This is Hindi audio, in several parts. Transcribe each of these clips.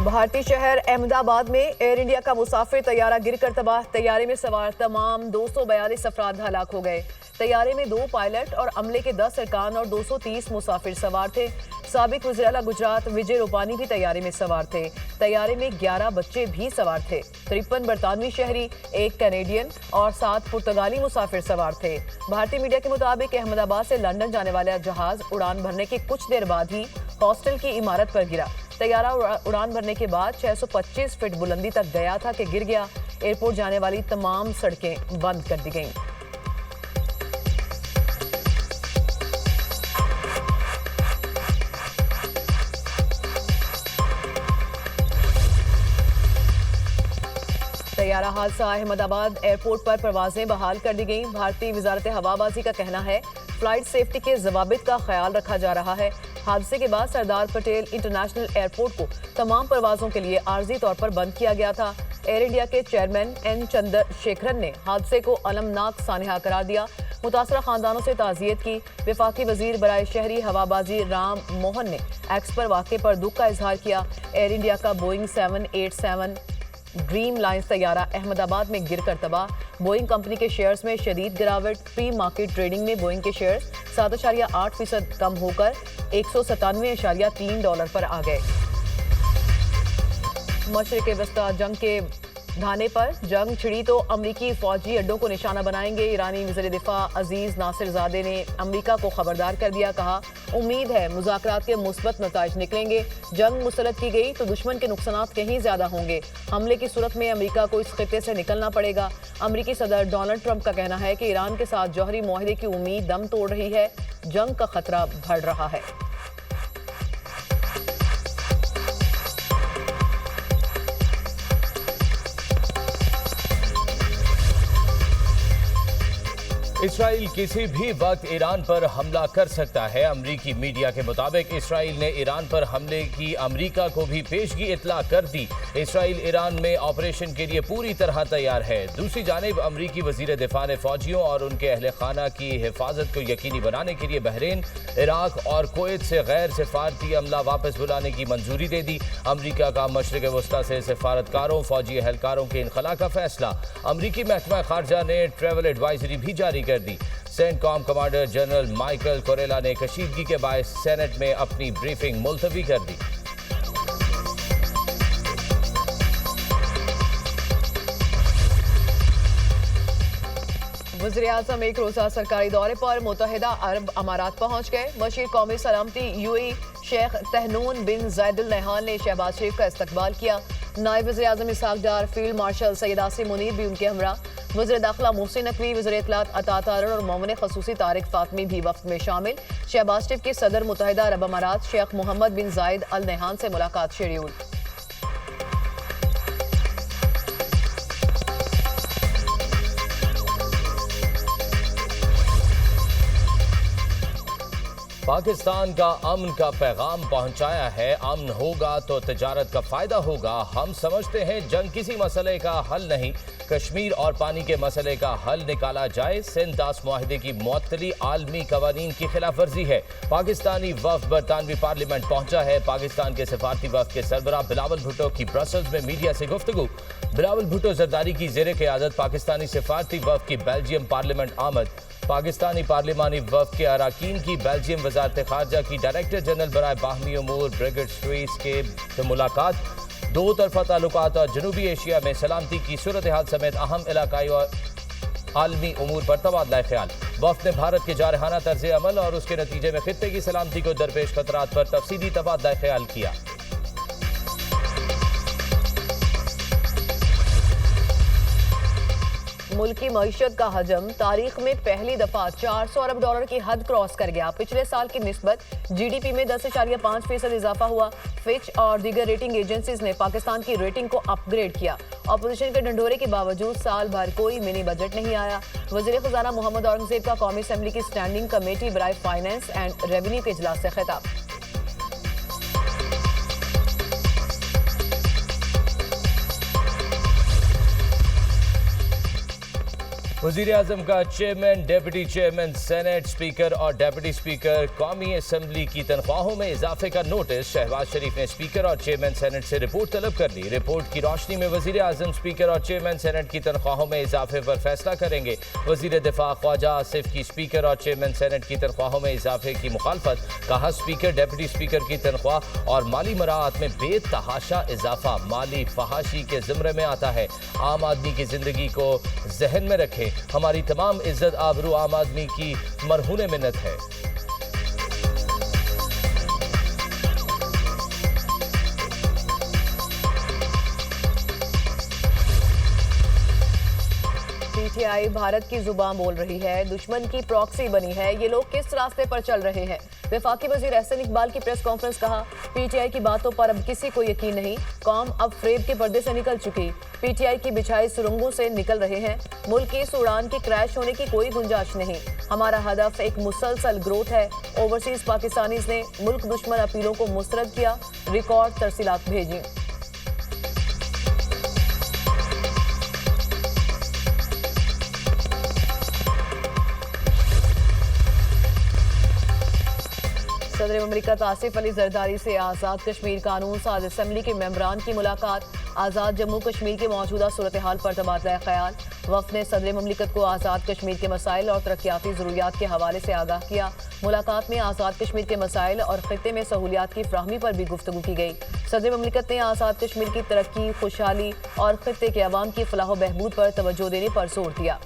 भारतीय शहर अहमदाबाद में एयर इंडिया का मुसाफिर तैयारा गिरकर तबाह। तैयारे में सवार तमाम 242 अफराद हलाक हो गए। तैयारे में 2 पायलट और अमले के 10 अरकान और 230 मुसाफिर सवार थे। साबिक वज़ीर आला गुजरात विजय रूपानी भी तैयारे में सवार थे। तैयारे में 11 बच्चे भी सवार थे। 53 बरतानवी शहरी, 1 कैनेडियन और 7 पुर्तगाली मुसाफिर सवार थे। भारतीय मीडिया के मुताबिक अहमदाबाद से लंदन जाने वाला जहाज उड़ान भरने के कुछ देर बाद ही हॉस्टल की इमारत पर गिरा। तैयारा उड़ान भरने के बाद 625 फीट बुलंदी तक गया था कि गिर गया। एयरपोर्ट जाने वाली तमाम सड़कें बंद कर दी गईं। तैयारा हादसा अहमदाबाद एयरपोर्ट पर परवाजें बहाल कर दी गईं। भारतीय वजारत हवाबाजी का कहना है फ्लाइट सेफ्टी के जवाबित का ख्याल रखा जा रहा है। हादसे के बाद सरदार पटेल इंटरनेशनल एयरपोर्ट को तमाम परवाजों के लिए आर्जी तौर पर बंद किया गया था। एयर इंडिया के चेयरमैन एन चंद्रशेखरन ने हादसे को अलमनाक सानहा करार दिया। मुतासरा खानदानों से ताज़ियत की। वफाकी वजीर बराए शहरी हवाबाजी राम मोहन ने एक्स पर वाक़े पर दुख का इजहार किया। एयर इंडिया का बोइंग 787 ड्रीम लाइंस तैयारा अहमदाबाद में गिरकर तबाह। बोइंग कंपनी के शेयर्स में शदीद गिरावट। प्री मार्केट ट्रेडिंग में बोइंग के शेयर्स 7.8% कम होकर $197.3 पर आ गए। मशरिक़ वस्ता जंग के धाने पर जंग छिड़ी तो अमरीकी फौजी अड्डों को निशाना बनाएंगे। ईरानी वज़ीर दिफा अजीज नासिरजादे ने अमरीका को खबरदार कर दिया। कहा उम्मीद है मुज़ाकरात के मुस्बत नताइज निकलेंगे। जंग मुसलत की गई तो दुश्मन के नुकसानात कहीं ज्यादा होंगे। हमले की सूरत में अमरीका को इस खित्ते से निकलना पड़ेगा। अमरीकी सदर डोनाल्ड ट्रंप का कहना है कि ईरान के साथ जौहरी मुआहदे की उम्मीद दम तोड़ रही है। जंग का खतरा बढ़ रहा है। इसराइल किसी भी वक्त ईरान पर हमला कर सकता है। अमरीकी मीडिया के मुताबिक इसराइल ने ईरान पर हमले की अमरीका को भी पेशगी इतला कर दी। इसराइल ईरान में ऑपरेशन के लिए पूरी तरह तैयार है। दूसरी जानिब अमरीकी वजीर दिफा ने फौजियों और उनके अहल खाना की हिफाजत को यकीनी बनाने के लिए बहरीन, इराक और कुवैत से गैर सिफारती अमला वापस बुलाने की मंजूरी दे दी। अमरीका का मशरिक़ वस्ता से सिफारतकारों, फौजी एहलकारों के इनखला का फैसला। अमरीकी महकमा खारजा ने ट्रैवल एडवाइजरी भी जारी कर दी। सेंटकॉम कमांडर जनरल माइकल कोरेला ने कशीदगी के बायस सेनेट में अपनी ब्रीफिंग मुलतवी कर दी। वज़ीर-ए-आज़म एक रोज़ा सरकारी दौरे पर मुत्तहिदा अरब अमारात पहुंच गए। वज़ीर कौमी सलामती यूएई शेख तहनून बिन ज़ायद अल नहयान ने शहबाज शरीफ का इस्तकबाल किया। नायब वज़ीर-ए-आज़म इसहाक डार, फील्ड मार्शल सैयद आसिम मुनीर भी उनके हमरा। वज़ीर दाखिला मोहसिन नकवी, वज़ीर इत्तलात अता तारड़ और मोमिन खसूसी तारिक फातमी भी वफ्द में शामिल। शहबाज शरीफ के सदर मुत्तहिदा अरब अमारात शेख मोहम्मद बिन ज़ायद अल नहयान से मुलाकात शेड्यूल। पाकिस्तान का अमन का पैगाम पहुंचाया है। अमन होगा तो तजारत का फायदा होगा। हम समझते हैं जंग किसी मसले का हल नहीं, कश्मीर और पानी के मसले का हल निकाला जाए। सिंध दास मुआहदे की मुअत्तली आलमी कवानीन की खिलाफ वर्जी है। पाकिस्तानी वफ्द बरतानवी पार्लियामेंट पहुंचा है। पाकिस्तान के सिफारती वफ्द के सरबराह बिलावल भुट्टो की ब्रसल्स में मीडिया से गुफ्तगू। बिलावल भुट्टो जरदारी की ज़ेरे क़यादत पाकिस्तानी सिफारती वफ्द की बेल्जियम पार्लियामेंट आमद। पाकिस्तानी पार्लिमानी वफ्द के अराकीन की बेल्जियम वजारत खारजा की डायरेक्टर जनरल बराए बाहमी उमूर ब्रिगेड स्ट्रीट्स के मुलाकात। दो तरफा ताल्लुकात और जनूबी एशिया में सलामती की सूरत हाल समेत अहम इलाकाई और आलमी उमूर पर तबादला ख्याल। वफ्द ने भारत के जारहाना तर्ज अमल और उसके नतीजे में खित्ते की सलामती को दरपेश खतरात पर तफसीली तबादला ख्याल किया। मुल्क की मईशत का हजम तारीख में पहली दफा $400 अरब की हद क्रॉस कर गया। पिछले साल की निस्बत जीडीपी में 10.5% इजाफा हुआ। फिच और दीगर रेटिंग एजेंसीज ने पाकिस्तान की रेटिंग को अपग्रेड किया। अपोजिशन के ढंढोरे के बावजूद साल भर कोई मिनी बजट नहीं आया। वजीर खजाना मोहम्मद औरंगजेब का कौमी असम्बली की स्टैंडिंग कमेटी बराए फाइनेंस एंड रेवेन्यू के इजलास से खिताब। वज़ीर आज़म का chairman, deputy chairman, senate speaker और डिप्टी स्पीकर कौमी असम्बली की तनख्वाहों में इजाफे का नोटिस। शहबाज शरीफ ने स्पीकर और चेयरमैन सेनेट से रिपोर्ट तलब कर ली। रिपोर्ट की रोशनी में वज़ीर आज़म स्पीकर और चेयरमैन सेनेट की तनख्वाहों में इजाफे पर फैसला करेंगे। वज़ीर दिफा ख्वाजा आसिफ की स्पीकर और चेयरमैन सेनेट की तनख्वाहों में इजाफे की मुखालफत। कहा, स्पीकर, डिप्टी स्पीकर की तनख्वाह और माली मराहत में बेतहाशा इजाफा माली फहाशी के ज़िम्रे में आता है। आम आदमी की जिंदगी को जहन में रखें। हमारी तमाम इज्जत आबरू आम आदमी की मरहूने मिन्नत है। पीटीआई भारत की जुबान बोल रही है, दुश्मन की प्रॉक्सी बनी है। ये लोग किस रास्ते पर चल रहे हैं? वफाकी वजीर एहसन इकबाल की प्रेस कॉन्फ्रेंस। कहा, पीटीआई की बातों पर अब किसी को यकीन नहीं। कौम अब फ्रेब के पर्दे से निकल चुकी। पीटीआई की बिछाई सुरंगों से निकल रहे हैं। मुल्क की इस उड़ान के क्रैश होने की कोई गुंजाइश नहीं। हमारा हदफ एक मुसलसल ग्रोथ है। ओवरसीज पाकिस्तानीज ने मुल्क दुश्मन अपीलों को मुस्तरद किया। रिकॉर्ड तरसीलात भेजी। सदर ममलिकत आसिफ अली जरदारी से आज़ाद कश्मीर कानून साज असम्बली के मेंबरान की मुलाकात। आज़ाद जम्मू कश्मीर के मौजूदा सूरत हाल पर तबादला ख्याल। वफ़द ने सदर ममलिकत को आज़ाद कश्मीर के मसाइल और तरक्याती ज़रूरियात के हवाले से आगाह किया। मुलाकात में आज़ाद कश्मीर के मसाइल और खित्ते में सहूलियात की फ्राहमी पर भी गुफ्तगू की गई। सदर ममलिकत ने आज़ाद कश्मीर की तरक्की, खुशहाली और खित्ते के अवाम की फलाह व बहबूद पर तवज्जो देने पर जोर दिया।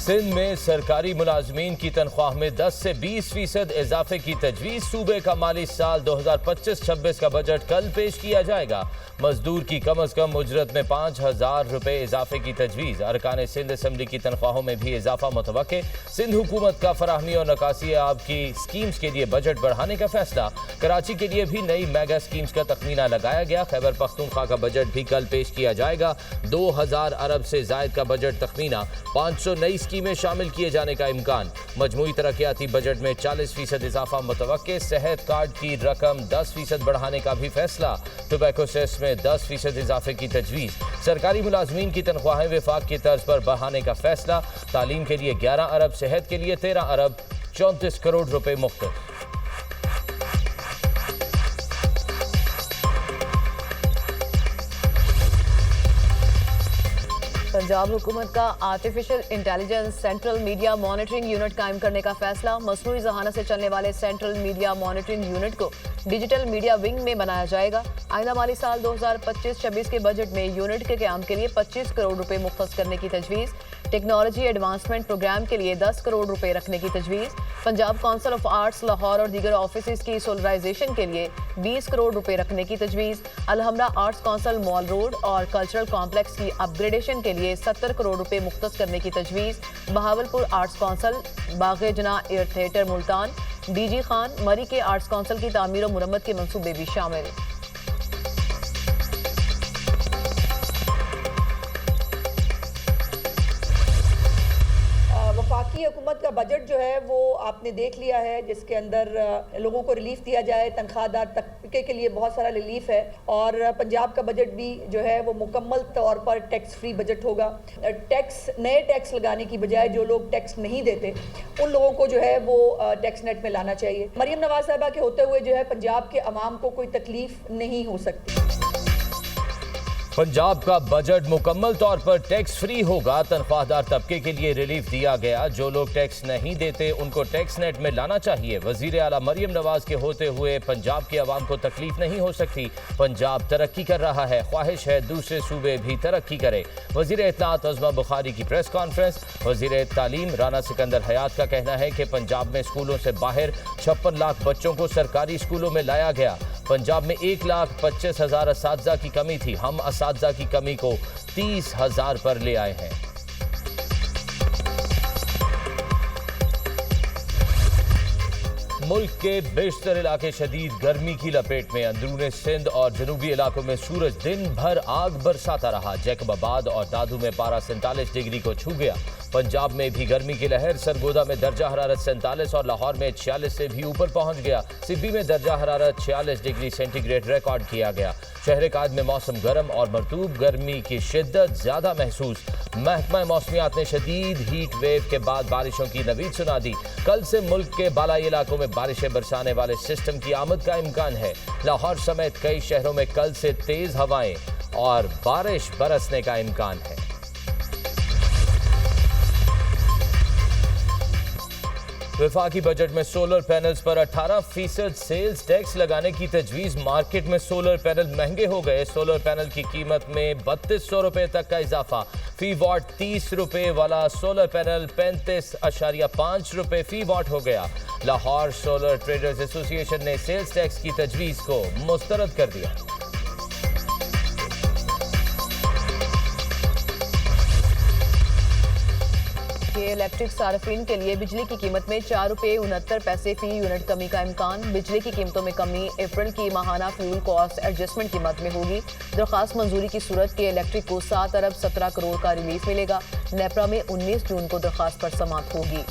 सिंध में सरकारी मुलाजमीन की तनख्वाह में 10 से 20% इजाफे की तजवीज़। सूबे का माली साल 2025-26 का बजट कल पेश किया जाएगा। मजदूर की कम अज कम उजरत में 5,000 रुपये इजाफे की तजवीज़। अरकान सिंध असम्बली की तनख्वाहों में भी इजाफा मुतवक्के। सिंध हुकूमत का फराहमी और नकासी आब की स्कीम्स के लिए बजट बढ़ाने का फैसला। कराची के लिए भी नई मेगा स्कीम्स का तखमीना लगाया गया। खैबर पख्तूनख्वा का बजट भी कल पेश किया जाएगा। 2,000 अरब से जायद का बजट तखमीना। 500 नई में शामिल किए जाने का इम्कान। मजमूई तरक्याती बजट में 40% इजाफा मुतवक्के। सेहत कार्ड की रकम 10% बढ़ाने का भी फैसला। टोबैको सेस में 10% इजाफे की तजवीज़। सरकारी मुलाजमीन की तनख्वाहें विफाक की तर्ज पर बढ़ाने का फैसला। तालीम के लिए 11 अरब, सेहत के लिए 13 अरब 34 करोड़ रुपए मुख्तलिफ। पंजाब हुकूमत का artificial intelligence central media monitoring unit कायम करने का फैसला। मसनूई ज़हानत से चलने वाले सेंट्रल मीडिया मॉनिटरिंग यूनिट को डिजिटल मीडिया विंग में बनाया जाएगा। आइंदा माली साल 2025-26 के बजट में यूनिट के क़याम के लिए 25 करोड़ रुपए मुख्तस करने की तजवीज़। टेक्नोलॉजी एडवांसमेंट प्रोग्राम के लिए 10 करोड़ रुपए रखने की तजवीज़। Punjab council of arts Lahore और दीगर ऑफिस की सोलराइजेशन के लिए 20 करोड़ रुपए रखने की तजवीज़। Alhamra arts council mall road और कल्चरल कॉम्प्लेक्स की अपग्रेडेशन के लिए 70 करोड़ रुपए मुख्तस करने की तजवीज़। बहावलपुर आर्ट्स काउंसिल, बाग़े जना air theatre Multan, DG Khan, मरी के आर्ट्स काउंसिल की तामीर और मुरम्मत के मंसूबे भी शामिल। वफाकी हुकूमत का बजट जो है वो आपने देख लिया है, जिसके अंदर लोगों को रिलीफ दिया जाए। तनख्वाहदार तबके के लिए बहुत सारा रिलीफ है। और पंजाब का बजट भी जो है वो मुकम्मल तौर पर टैक्स फ्री बजट होगा। नए टैक्स लगाने की बजाय जो लोग टैक्स नहीं देते उन लोगों को जो है वो टैक्स नेट में लाना चाहिए। मरियम नवाज साहिबा के होते हुए जो है पंजाब के अवाम को कोई तकलीफ नहीं हो सकती। पंजाब का बजट मुकम्मल तौर पर टैक्स फ्री होगा। तनख्वाहदार तबके के लिए रिलीफ दिया गया। जो लोग टैक्स नहीं देते उनको टैक्स नेट में लाना चाहिए। वजीर आला मरियम नवाज के होते हुए पंजाब के अवाम को तकलीफ नहीं हो सकती। पंजाब तरक्की कर रहा है, ख्वाहिश है दूसरे सूबे भी तरक्की करे। वजीर इत्तलात अज़मा बुखारी की प्रेस कॉन्फ्रेंस। वजीर तालीम राना सिकंदर हयात का कहना है कि पंजाब में स्कूलों से बाहर 56 लाख बच्चों को सरकारी स्कूलों में लाया गया। पंजाब में 1,25,000 असातिज़ा की कमी थी। हम असातिज़ा की कमी को 30,000 पर ले आए हैं। मुल्क के बेशतर इलाके शदीद गर्मी की लपेट में। अंदरूनी सिंध और जनूबी इलाकों में सूरज दिन भर आग बरसाता रहा। जैकबाबाद और दादू में पारा 47 डिग्री को छू गया। पंजाब में भी गर्मी की लहर, सरगोदा में दर्जा हरारत 47 और लाहौर में 46 से भी ऊपर पहुंच गया। सिब्बी में दर्जा हरारत 46 डिग्री सेंटीग्रेड रिकॉर्ड किया गया। शहर काद में मौसम गर्म और मरतूब, गर्मी की शिद्दत ज्यादा महसूस। महकमा मौसमियात ने शदीद हीट वेव के बाद बारिशों की नवीद सुना दी। कल से मुल्क के बालाई इलाकों में बारिशें बरसाने वाले सिस्टम की आमद का इम्कान है। लाहौर समेत कई शहरों में कल से तेज हवाएं और बारिश बरसने का इम्कान है। वफाकी बजट में सोलर पैनल्स पर 18% सेल्स टैक्स लगाने की तजवीज़। मार्केट में सोलर पैनल महंगे हो गए। सोलर पैनल की कीमत में 3200 रुपए तक का इजाफा। फी वॉट 30 रुपए वाला सोलर पैनल 35.5 रुपए फी वॉट हो गया। लाहौर सोलर ट्रेडर्स एसोसिएशन ने सेल्स टैक्स की तजवीज़ को मुस्तरद कर दिया। इलेक्ट्रिक सार्फिन के लिए बिजली की कीमत में 4 रुपये 69 पैसे फी यूनिट कमी का इम्कान। बिजली की कीमतों में कमी अप्रैल की माहाना फ्यूल कॉस्ट एडजस्टमेंट की मद में होगी। दरख्वास्त मंजूरी की सूरत के इलेक्ट्रिक को 7 अरब 17 करोड़ का रिलीफ मिलेगा। नेपरा में 19 जून को दरख्वास्त पर समाप्त होगी।